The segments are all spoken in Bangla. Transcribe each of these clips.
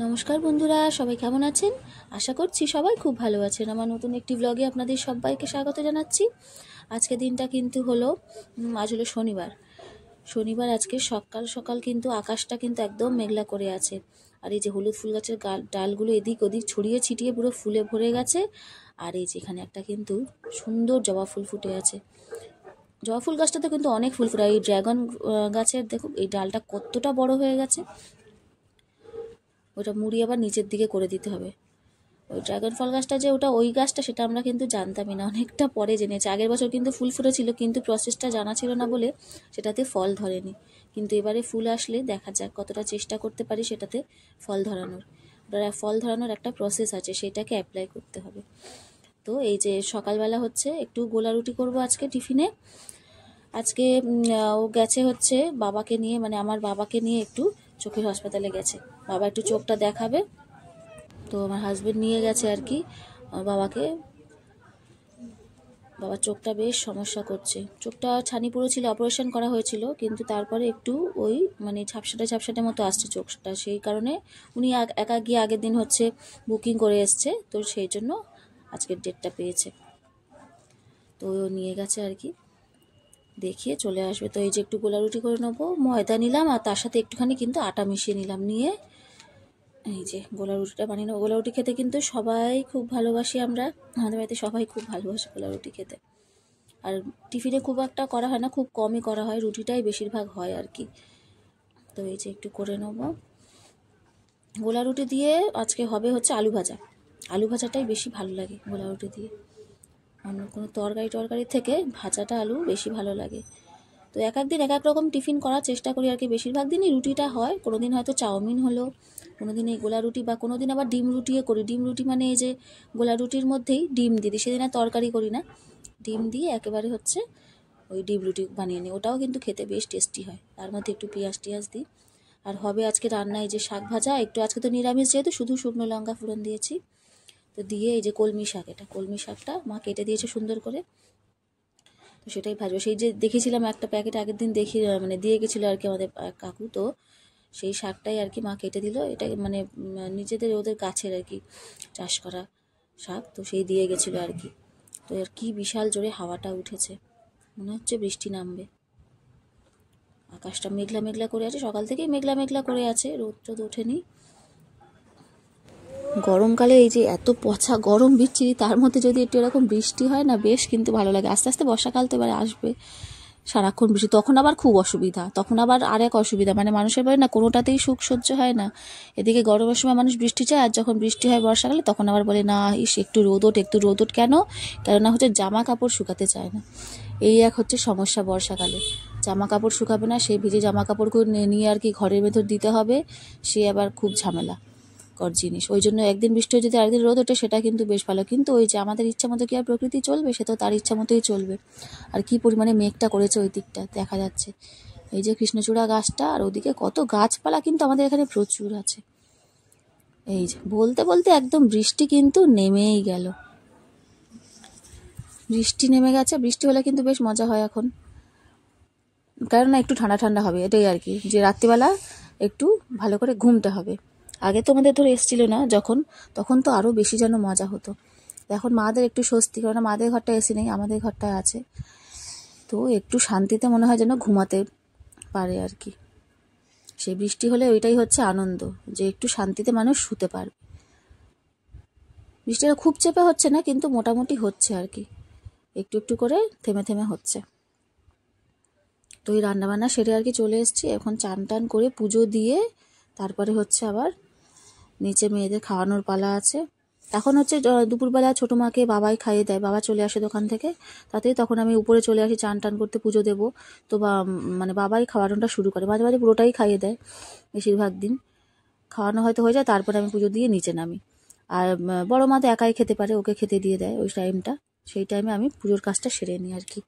নমস্কার বন্ধুরা, সবাই কেমন আছেন? আশা করছি সবাই খুব ভালো আছেন। আমার নতুন একটি ব্লগে আপনাদের সবাইকে স্বাগত জানাচ্ছি। আজকে দিনটা কিন্তু হলো আজ হলো শনিবার। আজকে সকাল সকাল কিন্তু আকাশটা কিন্তু একদম মেঘলা করে আছে। আর এই যে হলুদ ফুল গাছের ডালগুলো এদিক ওদিক ছড়িয়ে ছিটিয়ে পুরো ফুলে ভরে গেছে। আর এই যে এখানে একটা কিন্তু সুন্দর জবা ফুল ফুটে আছে। জবা ফুল গাছটাতে কিন্তু অনেক ফুল ফুটে। এই ড্রাগন গাছের দেখো এই ডালটা কতটা বড় হয়ে গেছে। ওটা মুড়ি আবার নিচের দিকে করে দিতে হবে। ওই ড্রাগন ফল গাছটা যে ওই গাছটা সেটা আমরা কিন্তু জানতামই না, অনেকটা পরে জেনেছি। আগের বছর কিন্তু ফুল ফুটেছিল, কিন্তু প্রসেসটা জানা ছিল না বলে সেটাতে ফল ধরেনি। কিন্তু এবারে ফুল আসলে দেখা যাক কতটা চেষ্টা করতে পারি সেটাতে ফল ধরানোর। ফল ধরানোর একটা প্রসেস আছে, সেটাকে অ্যাপ্লাই করতে হবে। তো এই যে সকালবেলা হচ্ছে একটু গোলা রুটি করবো আজকে টিফিনে। আজকে ও গেছে হচ্ছে বাবাকে নিয়ে, মানে আমার বাবাকে নিয়ে একটু চোখের হাসপাতালে গেছে। বাবা একটু চোখটা দেখাবে, তো আমার হাজবেন্ড নিয়ে গেছে আর কি বাবাকে। বাবার চোখটা বেশ সমস্যা করছে, চোখটা ছানি পড়েছিল, অপারেশন করা হয়েছিল, কিন্তু তারপরে একটু ওই মানে ঝাপসাটে মতো আসছে চোখটা। সেই কারণে উনি একা গিয়ে আগের দিন হচ্ছে বুকিং করে এসছে, তো সেই জন্য আজকের ডেটটা পেয়েছে। তো ও নিয়ে গেছে আর কি, দেখিয়ে চলে আসবে। তো এই যে একটু গোলা রুটি করে নেবো, ময়দা নিলাম আর তার সাথে একটুখানি কিন্তু আটা মিশিয়ে নিলাম, নিয়ে এই যে গোলা রুটিটা বানিয়ে নেবো। গোলা রুটি খেতে কিন্তু সবাই খুব ভালোবাসি, আমরা আমাদের বাড়িতে সবাই খুব ভালোবাসে গোলা রুটি খেতে। আর টিফিনে খুব একটা করা হয় না, খুব কমই করা হয়, রুটিটাই বেশিরভাগ হয় আর কি। তো এই যে একটু করে নেবো। গোলা রুটি দিয়ে আজকে হবে হচ্ছে আলু ভাজা। আলু ভাজাটাই বেশি ভালো লাগে গোলা রুটি দিয়ে, অন্য কোনো তরকারি থেকে ভাজাটা আলু বেশি ভালো লাগে। তো এক এক দিন এক এক রকম টিফিন করার চেষ্টা করি আর কি। বেশিরভাগ দিনই রুটিটা হয়, কোনো দিন হয়তো চাউমিন হলো, কোনো দিন এই গোলা রুটি, বা কোনো দিন আবার ডিম রুটিও করি। ডিম রুটি মানে এই যে গোলা রুটির মধ্যেই ডিম দিয়ে দিই, সেদিন আর তরকারি করি না, ডিম দিয়ে একেবারে হচ্ছে ওই ডিম রুটি বানিয়ে নিই। ওটাও কিন্তু খেতে বেশ টেস্টি হয়, তার মধ্যে একটু পেঁয়াজ দিই। আর হবে আজকে রান্না এই যে শাক ভাজা, একটু আজকে তো নিরামিষ যেহেতু শুধু শুকনো লঙ্কা ফোড়ন দিয়েছি, তো দিয়ে এই যে কলমি শাকটা মা কেটে দিয়েছে সুন্দর করে, তো সেটাই ভাজবো। সেই যে দেখেছিলাম একটা প্যাকেট আগের দিন মানে দিয়ে গেছিলো আর কি আমাদের কাকু, তো সেই শাকটাই আর কি মা কেটে দিল। এটা মানে নিজেদের ওদের গাছের আর কি চাষ করা শাক, তো সেই দিয়ে গেছিলো আর কি। তো আর কি বিশাল জোরে হাওয়াটা উঠেছে, মনে হচ্ছে বৃষ্টি নামবে। আকাশটা মেঘলা করে আছে, সকাল থেকেই মেঘলা করে আছে, রোদ ওঠেনি। গরমকালে এই যে এত পচা গরম বিচ্ছিরি, তার মধ্যে যদি একটু এরকম বৃষ্টি হয় না, বেশ কিন্তু ভালো লাগে। আস্তে আস্তে বর্ষাকাল তো এবার আসবে, সারাক্ষণ বৃষ্টি, তখন আবার খুব অসুবিধা, তখন আবার আরেক অসুবিধা, মানে মানুষের বাড়ি না কোনোটাতেই সুখ সহ্য হয় না। এদিকে গরমের সময় মানুষ বৃষ্টি চায়, আর যখন বৃষ্টি হয় বর্ষাকালে তখন আবার বলে না ইস একটু রোদ ওঠ। কেননা হচ্ছে জামা কাপড় শুকাতে চায় না। এই এক হচ্ছে সমস্যা বর্ষাকালে, জামা কাপড় শুকাবে না, সেই ভিজে জামা কাপড়গুলো নিয়ে আর কি ঘরের ভেতর দিতে হবে, সে আবার খুব ঝামেলা কর জিনিস। ওই জন্য একদিন বৃষ্টি হয়ে যদি আরেকদিন রোদ ওঠে সেটা কিন্তু বেশ ভালো। কিন্তু ওই যে আমাদের ইচ্ছা মতো কি আর প্রকৃতি চলবে? সে তো তার ইচ্ছা মতোই চলবে। আর কি পরিমাণে মেঘটা করেছে ওই দিকটা দেখা যাচ্ছে, এই যে কৃষ্ণচূড়া গাছটা, আর ওদিকে কত গাছপালা কিন্তু আমাদের এখানে প্রচুর আছে। এই যে বলতে বলতে একদম বৃষ্টি কিন্তু নেমেই গেল, বৃষ্টি নেমে গেছে। বৃষ্টি হলে কিন্তু বেশ মজা হয় এখন, কারণ না একটু ঠান্ডা হবে, এটাই আর কি, যে রাত্রিবেলা একটু ভালো করে ঘুমতে হবে। আগে তো আমাদের ধরে এসেছিল না যখন, তখন তো আরও বেশি যেন মজা হতো। এখন মাদের একটু স্বস্তি, কারণ মাদের ঘরটা এসি নেই, আমাদের ঘরটায় আছে, তো একটু শান্তিতে মনে হয় যেন ঘুমাতে পারে আর কি। সেই বৃষ্টি হলে ওইটাই হচ্ছে আনন্দ, যে একটু শান্তিতে মানুষ শুতে পারবে। বৃষ্টিটা খুব চেপে হচ্ছে না, কিন্তু মোটামুটি হচ্ছে আর কি, একটু করে থেমে হচ্ছে। তো এই রান্নাবান্না সেরে আর কি চলে এসেছি। এখন চান করে পুজো দিয়ে তারপরে হচ্ছে আবার নিচে মেয়েদের খাওয়ানোর পালা আছে। এখন হচ্ছে দুপুরবেলা ছোটো মাকে বাবাই খাইয়ে দেয়, বাবা চলে আসে দোকান থেকে, তাতেই তখন আমি উপরে চলে আসি চান করতে, পুজো দেবো। তো মানে বাবাই খাওয়ানোটা শুরু করে, মাঝে মাঝে পুরোটাই খাইয়ে দেয়, বেশিরভাগ দিন খাওয়ানো হয়তো হয়ে যায়, তারপরে আমি পুজো দিয়ে নিচে নামি। আর বড় মা তো একাই খেতে পারে, ওকে খেতে দিয়ে দেয় ওই টাইমটা, সেই টাইমে আমি পুজোর কাজটা সেরে নিই আর কি।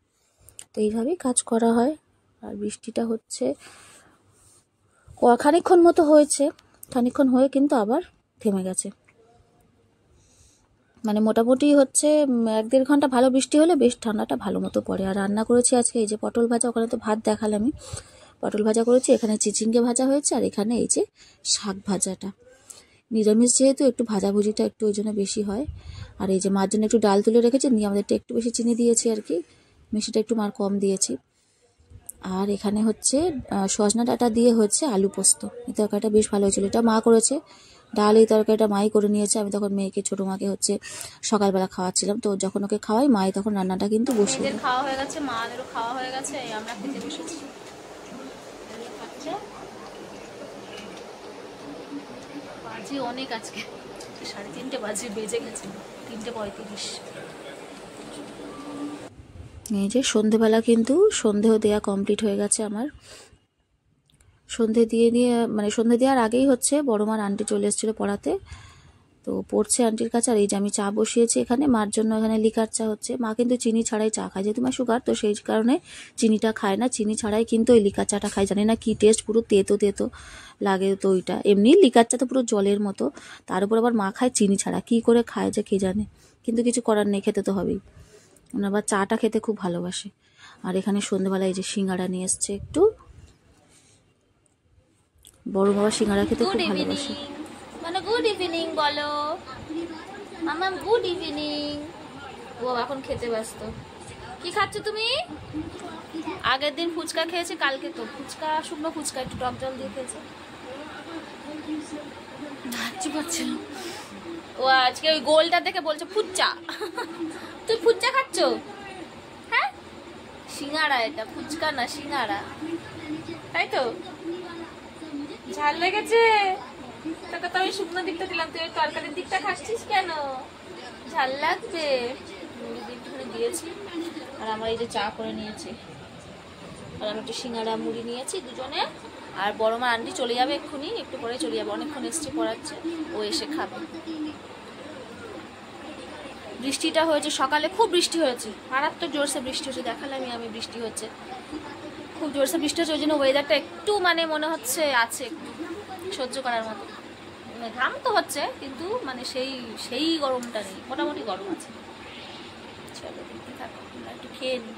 তো এইভাবেই কাজ করা হয়। আর বৃষ্টিটা হচ্ছে খানিকক্ষণ মতো হয়েছে, খানিকক্ষণ হয়ে কিন্তু আবার থেমে গেছে। মানে মোটামুটি হচ্ছে 1-1.5 ঘন্টা ভালো বৃষ্টি হলে বেশ ঠান্ডাটা ভালো মতো পড়ে। আর রান্না করেছি আজকে এই যে পটল ভাজা, ওখানে তো ভাত দেখালামই, পটল ভাজা করেছি, এখানে চিচিঙ্গে ভাজা হয়েছে, আর এখানে এই যে শাক ভাজাটা, নিরামিষ যেহেতু একটু ভাজাভুজিটা একটু ওই জন্য বেশি হয়। আর এই যে মার জন্য একটু ডাল তুলে রেখেছি, নিয়ে আমাদেরটা একটু বেশি চিনি দিয়েছি আর কি, মিষ্টিটা একটু মার কম দিয়েছি। আর এখানে হচ্ছে সজনা ডাঁটা দিয়ে হচ্ছে আলু পোস্ত। এই তরকারিটা বেশ ভালো হয়েছিল, এটা মা করেছে। ডাল এই তরকারিটা মাই করে নিয়েছে। আমি তখন মেয়েকে, ছোটো মাকে হচ্ছে সকালবেলা খাওয়াচ্ছিলাম, তো যখন ওকে খাওয়াই মাই তখন রান্নাটা কিন্তু বসিয়ে দেয়। খাওয়া হয়ে গেছে, মাদেরও খাওয়া হয়ে গেছে, আমরা খেতে বসেছি। বাজে অনেক আজকে, 3:30 বাজে, বেজে গেছে 3:35। এই যে সন্ধেবেলা কিন্তু সন্ধেও দেওয়া কমপ্লিট হয়ে গেছে আমার। সন্ধে দিয়ে নিয়ে মানে সন্ধে দেওয়ার আগেই হচ্ছে বড় মার আন্টি চলে এসেছিলো পড়াতে, তো পড়ছে আন্টির কাছে। আর এই যে আমি চা বসিয়েছি এখানে, মার জন্য এখানে লিকার চা হচ্ছে। মা কিন্তু চিনি ছাড়াই চা খায়, যেহেতু মা সুগার, তো সেই কারণে চিনিটা খায় না, চিনি ছাড়াই কিন্তু ওই লিকার চাটা খায়। জানি না কি টেস্ট, পুরো তেতো তেতো লাগে তো ওইটা। এমনি লিকার চা তো পুরো জলের মতো, তার উপর আবার মা খায় চিনি ছাড়া, কি করে খায় যে কে জানে, কিন্তু কিছু করার নেই, খেতে তো হবেই। ওনার আবার চাটা খেতে খুব ভালোবাসে। আর এখানে সন্ধ্যেবেলায় এই যে সিঙ্গাড়া নিয়ে এসছে একটু, বড় বাবা সিঙ্গাড়া খেতে খুব ভালোবাসে। মানে গুড ইভিনিং বলো মামা, গুড ইভিনিং। ও এখন খেতে ব্যস্ত। কি খাচ্ছ তুমি? আগের দিন ফুচকা খেয়েছে, কালকে তো ফুচকা, শুকনো ফুচকা একটু টক জল দিয়ে খেয়েছে। ভাবছি পাচ্ছিল ও আজকে ওই গোলটা দেখে বলছে ফুচ্চা। তুই ফুচ্চা খাচ্ছ? হ্যাঁ, সিঙ্গাড়া এটা, ফুচকা না সিঙ্গাড়া, তাই তো? ঝাল লেগেছে তোকে তো আমি শুকনো দিকটা দিলাম, তুই তরকারির দিকটা খাচ্ছিস কেন? ঝাল লাগবে, মুড়ি একটুখানি দিয়েছি। আর আমরা এই যে চা করে নিয়েছি, আর আমি একটু সিঙ্গাড়া মুড়ি নিয়েছি দুজনে। আর বড় মা আন্টি চলে যাবে এক্ষুনি, একটু পরে চলে যাবে, অনেকক্ষণ এসছে পড়াচ্ছে, ও এসে খাবে। বৃষ্টিটা হয়েছে সকালে, খুব বৃষ্টি হয়েছে, মারাত্মক জোরসে বৃষ্টি হচ্ছে, দেখালামই আমি বৃষ্টি হচ্ছে, খুব জোরসে বৃষ্টি হচ্ছে। ওই জন্য ওয়েদারটা একটু মানে মনে হচ্ছে আছে একটু সহ্য করার মতো। ঘাম তো হচ্ছে কিন্তু মানে সেই সেই গরমটা নেই, মোটামুটি গরম আছে। চলো দেখতে থাকো, একটু খেয়ে নিই।